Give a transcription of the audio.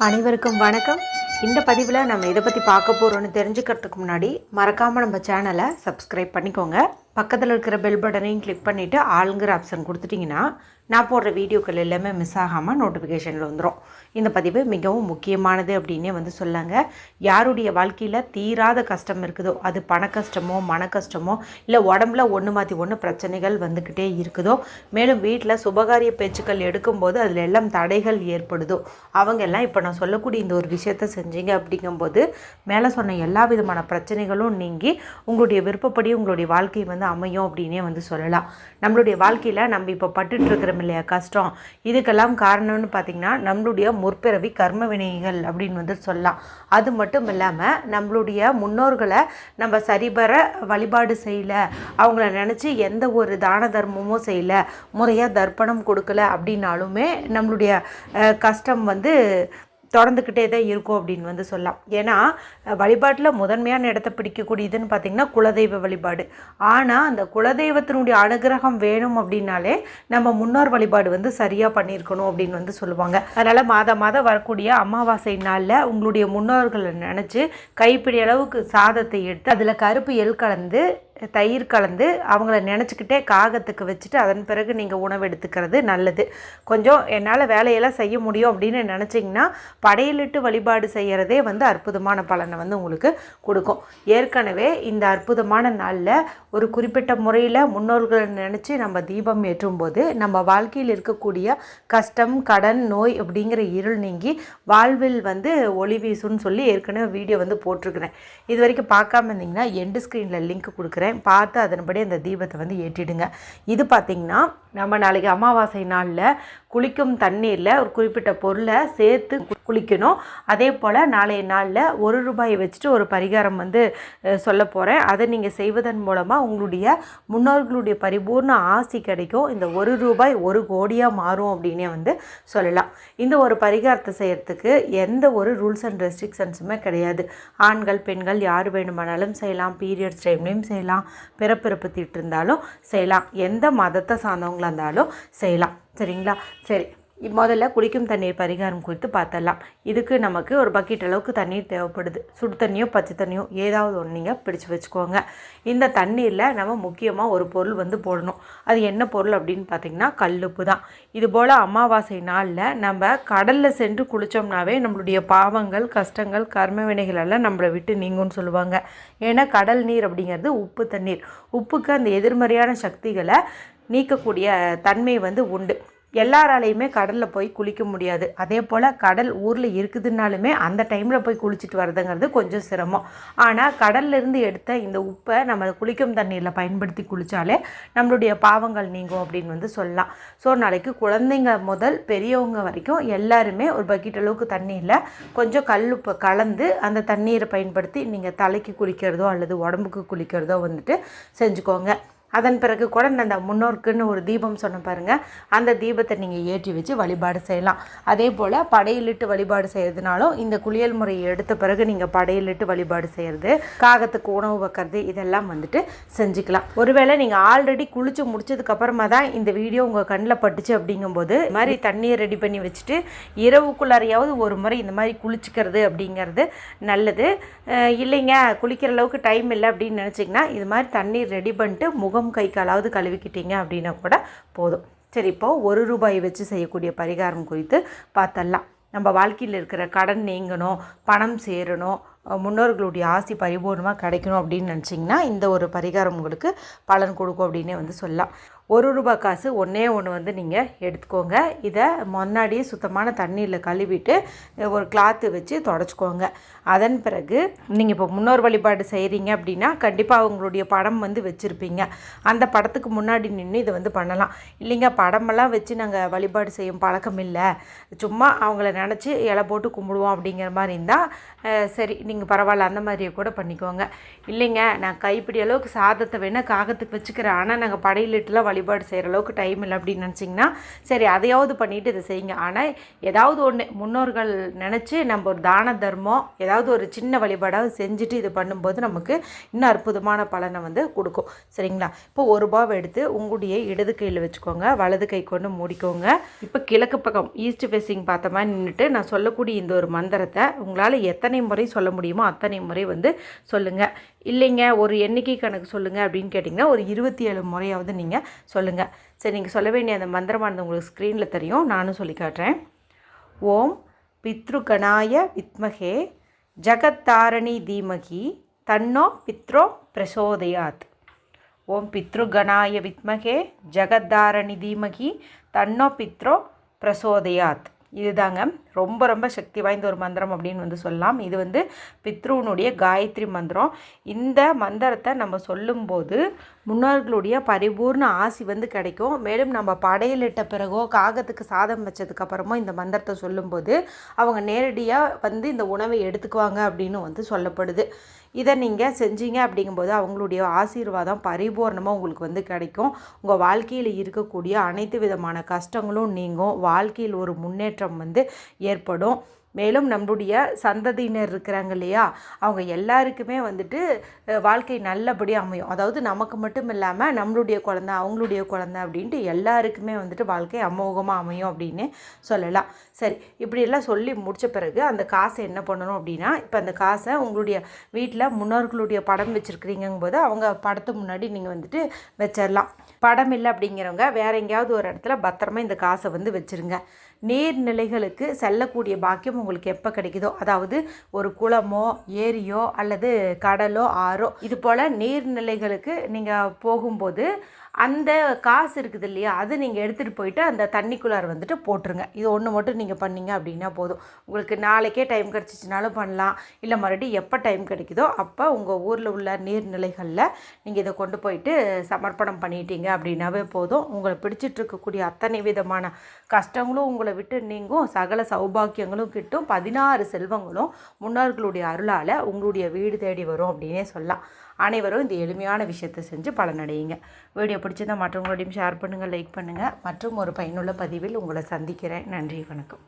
அனைவருக்கும் வணக்கம். இந்த பதிவில் நம்ம இதை பற்றி பார்க்க போகிறோன்னு தெரிஞ்சுக்கிறதுக்கு முன்னாடி மறக்காமல் நம்ம சேனலை சப்ஸ்கிரைப் பண்ணிக்கோங்க. பக்கத்தில் இருக்கிற பெல் பட்டனையும் கிளிக் பண்ணிவிட்டு ஆளுங்கிற ஆப்ஷன் கொடுத்துட்டிங்கன்னா நான் போடுற வீடியோக்கள் எல்லாமே மிஸ் ஆகாமல் நோட்டிஃபிகேஷனில் வந்துடும். இந்த பதிவு மிகவும் முக்கியமானது அப்படின்னே சொல்லாங்க. யாருடைய வாழ்க்கையில் தீராத கஷ்டம் இருக்குதோ, அது பண கஷ்டமோ மன கஷ்டமோ இல்லை உடம்புல ஒன்று மாற்றி ஒன்று பிரச்சனைகள் வந்துக்கிட்டே இருக்குதோ, மேலும் வீட்டில் சுபகாரிய பேச்சுக்கள் எடுக்கும்போது அதில் எல்லாம் தடைகள் ஏற்படுதோ, அவங்க எல்லாம் இப்போ நான் சொல்லக்கூடிய இந்த ஒரு விஷயத்த செஞ்சீங்க அப்படிங்கும்போது மேலே சொன்ன எல்லா விதமான பிரச்சனைகளும் நீங்கி உங்களுடைய விருப்பப்படி உங்களுடைய வாழ்க்கை அமையும் அப்படின்னே சொல்லலாம். நம்மளுடைய வாழ்க்கையில் நம்ம இப்போ பட்டுட்டு இருக்கிறோம் இல்லையா கஷ்டம், இதுக்கெல்லாம் காரணம்னு பார்த்திங்கன்னா நம்மளுடைய முற்பிறவி கர்ம வினைகள் அப்படின்னு சொல்லலாம். அது மட்டும் இல்லாமல் நம்மளுடைய முன்னோர்களை நம்ம சரிபர வழிபாடு செய்யலை, அவங்கள நினச்சி எந்த ஒரு தான தர்மமும் செய்யலை, முறையாக தர்ப்பணம் கொடுக்கல அப்படின்னாலுமே நம்மளுடைய கஷ்டம் தொடர்ந்துக்கிட்டே தான் இருக்கும் அப்படின்னு சொல்லலாம். ஏன்னா வழிபாட்டில் முதன்மையான இடத்தை பிடிக்கக்கூடியதுன்னு பார்த்திங்கன்னா குலதெய்வ வழிபாடு. ஆனால் அந்த குலதெய்வத்தினுடைய அனுகிரகம் வேணும் அப்படின்னாலே நம்ம முன்னோர் வழிபாடு சரியாக பண்ணியிருக்கணும் அப்படின்னு சொல்லுவாங்க. அதனால் மாதம் வரக்கூடிய அமாவாசை நாளில் உங்களுடைய முன்னோர்களை நினச்சி கைப்பிடி அளவுக்கு சாதத்தை எடுத்து அதில் கருப்பு எள் கலந்து தயிர் கலந்து அவங்கள நினச்சிக்கிட்டே காகத்துக்கு வச்சுட்டு அதன் பிறகு நீங்கள் உணவு எடுத்துக்கிறது நல்லது. கொஞ்சம் என்னால் வேலையெல்லாம் செய்ய முடியும் அப்படின்னு நினச்சிங்கன்னா படையலிட்டு வழிபாடு செய்கிறதே அற்புதமான பலனை உங்களுக்கு கொடுக்கும். ஏற்கனவே இந்த அற்புதமான நாளில் ஒரு குறிப்பிட்ட முறையில் முன்னோர்களை நினச்சி நம்ம தீபம் ஏற்றும்போது நம்ம வாழ்க்கையில் இருக்கக்கூடிய கஷ்டம் கடன் நோய் அப்படிங்கிற இருள் நீங்கி வாழ்வில் ஒளி வீசுன்னு சொல்லி ஏற்கனவே வீடியோ போட்டிருக்கிறேன். இது வரைக்கும் பார்க்காம இருந்தீங்கன்னா எண்டு ஸ்க்ரீனில் லிங்க் கொடுக்குறேன், பார்த்து அதன்படி அந்த தீபத்தை ஏற்றிடுங்க. இது பார்த்திங்கன்னா நம்ம நாளைக்கு அமாவாசை நாளில் குளிக்கும் தண்ணீரில் ஒரு குறிப்பிட்ட பொருளை சேர்த்து குளிக்கணும். அதே போல் நாளைய நாளில் ₹1 வச்சுட்டு ஒரு பரிகாரம் சொல்ல போகிறேன். அதை நீங்கள் செய்வதன் மூலமாக உங்களுடைய முன்னோர்களுடைய பரிபூர்ண ஆசி கிடைக்கும். இந்த ₹1 1 கோடியாக மாறும் அப்படின்னே சொல்லலாம். இந்த ஒரு பரிகாரத்தை செய்கிறதுக்கு எந்த ஒரு ரூல்ஸ் அண்ட் ரெஸ்ட்ரிக்ஷன்ஸுமே கிடையாது. ஆண்கள் பெண்கள் யார் வேணுமானாலும் செய்யலாம், பீரியட்ஸ் டைம்லேயும் செய்யலாம், பிறப்பிறப்பு தீட்டு இருந்தாலும் செய்யலாம், எந்த மதத்தை சார்ந்தவங்களாக இருந்தாலும் செய்யலாம். சரிங்களா? சரி, முதல்ல குடிக்கும் தண்ணீர் பரிகாரம் குறித்து பார்த்தலாம். இதுக்கு நமக்கு ஒரு பக்கெட் அளவுக்கு தண்ணீர் தேவைப்படுது. சுடு தண்ணியோ பச்சை தண்ணியோ ஏதாவது ஒன்று நீங்கள் பிடிச்சி வச்சுக்கோங்க. இந்த தண்ணீரில் நம்ம முக்கியமாக ஒரு பொருள் போடணும். அது என்ன பொருள் அப்படின்னு பார்த்திங்கன்னா கல்லுப்பு தான். இதுபோல் அமாவாசை நாளில் நம்ம கடலில் சென்று குளித்தோம்னாவே நம்மளுடைய பாவங்கள் கஷ்டங்கள் கர்ம வினைகள் எல்லாம் நம்மளை விட்டு நீங்கும்னு சொல்லுவாங்க. ஏன்னா கடல் நீர் அப்படிங்கிறது உப்பு தண்ணீர். உப்புக்கு அந்த எதிர்மறையான சக்திகளை நீக்கக்கூடிய தன்மை உண்டு. எல்லாராலையுமே கடலில் போய் குளிக்க முடியாது. அதே போல் கடல் ஊரில் இருக்குதுனாலுமே அந்த டைமில் போய் குளிச்சுட்டு வரதுங்கிறது கொஞ்சம் சிரமம். ஆனால் கடல்லிருந்து எடுத்த இந்த உப்பை நம்ம குளிக்கும் தண்ணீரில் பயன்படுத்தி குளித்தாலே நம்மளுடைய பாவங்கள் நீங்கும் அப்படின்னு சொல்லலாம். ஸோ நாளைக்கு குழந்தைங்க முதல் பெரியவங்க வரைக்கும் எல்லாருமே ஒரு பக்கெட் அளவுக்கு தண்ணீரில் கொஞ்சம் கல்லுப்பை கலந்து அந்த தண்ணீரை பயன்படுத்தி நீங்கள் தலைக்கு குளிக்கிறதோ அல்லது உடம்புக்கு குளிக்கிறதோ செஞ்சுக்கோங்க. அதன் பிறகு கூட அந்த முன்னோருக்குன்னு ஒரு தீபம் சொன்ன பாருங்கள், அந்த தீபத்தை நீங்கள் ஏற்றி வச்சு வழிபாடு செய்யலாம். அதே போல் படையலிட்டு வழிபாடு செய்கிறதுனாலும் இந்த குளியல் முறையை எடுத்த பிறகு நீங்கள் படையலிட்டு வழிபாடு செய்கிறது, காகத்துக்கு உணவு வைக்கிறது, இதெல்லாம் செஞ்சுக்கலாம். ஒருவேளை நீங்கள் ஆல்ரெடி குளித்து முடிச்சதுக்கப்புறமா தான் இந்த வீடியோ உங்கள் கண்ணில் பட்டுச்சு அப்படிங்கும்போது இது மாதிரி தண்ணியை ரெடி பண்ணி வச்சுட்டு இரவுக்குள்ளாரையாவது ஒரு முறை இந்த மாதிரி குளிச்சுக்கிறது அப்படிங்கிறது நல்லது. இல்லைங்க குளிக்கிற அளவுக்கு டைம் இல்லை அப்படின்னு நினச்சிங்கன்னா இது மாதிரி தண்ணீர் ரெடி பண்ணிட்டு முகம் கை காலாவது கழுவிக்கிட்டீங்க அப்படின்னா கூட போதும். சரி, இப்போது ₹1 வச்சு செய்யக்கூடிய பரிகாரம் குறித்து பார்த்தலாம். நம்ம வாழ்க்கையில் இருக்கிற கடன் நீங்கணும், பணம் சேரணும், முன்னோர்களுடைய ஆசி பரிபூர்ணமாக கிடைக்கணும் அப்படின்னு நினச்சிங்கன்னா இந்த ஒரு பரிகாரம் உங்களுக்கு பலன் கொடுக்கும் அப்படின்னே சொல்லலாம். ₹1 காசு ஒன்றே ஒன்று நீங்கள் எடுத்துக்கோங்க. இதை முன்னாடியே சுத்தமான தண்ணீரில் கழுவிட்டு ஒரு கிளாத்து வச்சு தொடச்சிக்கோங்க. அதன் பிறகு நீங்கள் இப்போ முன்னோர் வழிபாடு செய்கிறீங்க அப்படின்னா கண்டிப்பாக அவங்களுடைய படம் வச்சுருப்பீங்க. அந்த படத்துக்கு முன்னாடி நின்று இதை பண்ணலாம். இல்லைங்க படமெல்லாம் வச்சு நாங்கள் வழிபாடு செய்யும் பழக்கம் இல்லை, சும்மா அவங்கள நினச்சி இலை போட்டு கும்பிடுவோம் அப்படிங்கிற மாதிரி இருந்தால் சரி, நீங்கள் பரவாயில்ல அந்த மாதிரியே கூட பண்ணிக்கோங்க. இல்லைங்க நான் கைப்பிடி அளவுக்கு சாதத்தை வேணால் காகத்துக்கு வச்சுக்கிறேன், ஆனால் நாங்கள் படையிலிட்டுலாம் வழிபாடு செய்கிற அளவுக்கு டைம் இல்லை அப்படின்னு நினச்சிங்கன்னா சரி அதையாவது பண்ணிவிட்டு இதை செய்யுங்க. ஆனால் ஏதாவது ஒன்று முன்னோர்கள் நினச்சி நம்ம ஒரு தான தர்மம் ஏதாவது ஒரு சின்ன வழிபாடாக செஞ்சுட்டு இது பண்ணும்போது நமக்கு இன்னும் அற்புதமான பலனை வந்து கொடுக்கும். சரிங்களா? இப்போ ₹1 எடுத்து உங்களுடைய இடது கையில் வச்சுக்கோங்க, வலது கை கொண்டு மூடிக்கோங்க. இப்போ கிழக்கு பக்கம் ஈஸ்ட் ஃபேஸிங் பார்த்த மாதிரி நின்றுட்டு நான் சொல்லக்கூடிய இந்த ஒரு மந்திரத்தை உங்களால் எத்தனை முறை சொல்ல முடியுமோ அத்தனை முறை வந்து சொல்லுங்கள். இல்லைங்க ஒரு எண்ணிக்கை கணக்கு சொல்லுங்கள் அப்படின்னு கேட்டிங்கன்னா ஒரு 27 முறையாவது நீங்கள் சொல்லுங்கள். சரி, நீங்கள் சொல்ல வேண்டிய அந்த மந்திரமானது உங்களுக்கு ஸ்க்ரீனில் தெரியும், நானும் சொல்லி காட்டுறேன். ஓம் பித்ருகணாய வித்மகே ஜகத்தாரணி தீமகி தன்னோ பித்ரோ பிரசோதயாத். ஓம் பித்ருகணாய வித்மகே ஜகத்தாரணி தீமகி தன்னோ பித்ரோ பிரசோதயாத். இதுதாங்க ரொம்ப ரொம்ப சக்தி வாய்ந்த ஒரு மந்திரம் அப்படின்னு வந்து சொல்லலாம். இது வந்து பித்ருனுடைய காயத்ரி மந்திரம். இந்த மந்திரத்தை நம்ம சொல்லும்போது முன்னோர்களுடைய பரிபூர்ண ஆசி வந்து கிடைக்கும். மேலும் நம்ம படையலிட்ட பிறகோ காகத்துக்கு சாதம் வச்சதுக்கப்புறமோ இந்த மந்திரத்தை சொல்லும்போது அவங்க நேரடியாக வந்து இந்த உணவை எடுத்துக்குவாங்க அப்படின்னு வந்து சொல்லப்படுது. இதை நீங்கள் செஞ்சீங்க அப்படிங்கும்போது அவங்களுடைய ஆசீர்வாதம் பரிபூர்ணமாக உங்களுக்கு வந்து கிடைக்கும். உங்கள் வாழ்க்கையில் இருக்கக்கூடிய அனைத்து விதமான கஷ்டங்களும் நீங்கும். வாழ்க்கையில் ஒரு முன்னேற்றம் வந்து ஏற்படும். மேலும் நம்மளுடைய சந்ததியினர் இருக்கிறாங்க இல்லையா, அவங்க எல்லாருக்குமே வந்துட்டு வாழ்க்கை நல்லபடியாக அமையும். அதாவது நமக்கு மட்டும் இல்லாமல் நம்மளுடைய குழந்தை அவங்களுடைய குழந்தை அப்படின்ட்டு எல்லாருக்குமே வந்துட்டு வாழ்க்கை அமோகமாக அமையும் அப்படின்னு சொல்லலாம். சரி, இப்படியெல்லாம் சொல்லி முடித்த பிறகு அந்த காசை என்ன பண்ணணும் அப்படின்னா, இப்போ அந்த காசை உங்களுடைய வீட்டில் முன்னோர்களுடைய படம் வச்சுருக்கிறீங்கும் போது அவங்க படத்து முன்னாடி நீங்கள் வந்துட்டு வச்சிடலாம். படம் இல்லை அப்படிங்கிறவங்க வேறு எங்கேயாவது ஒரு இடத்துல பத்திரமா இந்த காசை வந்து வச்சுருங்க. நீர்நிலைகளுக்கு செல்லக்கூடிய பாக்கியம் உங்களுக்கு எப்போ கிடைக்குதோ, அதாவது ஒரு குளமோ ஏரியோ அல்லது கடலோ ஆறோ இது போல் நீர்நிலைகளுக்கு நீங்கள் போகும்போது அந்த காசு இருக்குது இல்லையா, அது நீங்கள் எடுத்துகிட்டு போயிட்டு அந்த தண்ணிக்குள்ளார வந்துட்டு போட்டுருங்க. இது ஒன்று மட்டும் நீங்கள் பண்ணிங்க அப்படின்னா போதும். உங்களுக்கு நாளைக்கே டைம் கிடச்சிச்சினாலும் பண்ணலாம், இல்லை மறுபடியும் எப்போ டைம் கிடைக்குதோ அப்போ உங்கள் ஊரில் உள்ள நீர்நிலைகளில் நீங்கள் இதை கொண்டு போயிட்டு சமர்ப்பணம் பண்ணிட்டீங்க அப்படின்னாவே போதும். உங்களை பிடிச்சிட்ருக்கக்கூடிய அத்தனை விதமான கஷ்டங்களும் உங்களை விட்டு நீங்கும், சகல சௌபாக்கியங்களும் கிட்டும், 16 செல்வங்களும் முன்னோர்களுடைய அருளால் உங்களுடைய வீடு தேடி வரும் அப்படின்னே சொல்லலாம். அனைவரும் இந்த எளிமையான விஷயத்தை செஞ்சு பலனடையுங்க. வீடியோ பிடிச்சிருந்தால் மற்றவங்களோடையும் ஷேர் பண்ணுங்கள், லைக் பண்ணுங்கள். மற்றும் ஒரு பயனுள்ள பதிவில் உங்களை சந்திக்கிறேன். நன்றி, வணக்கம்.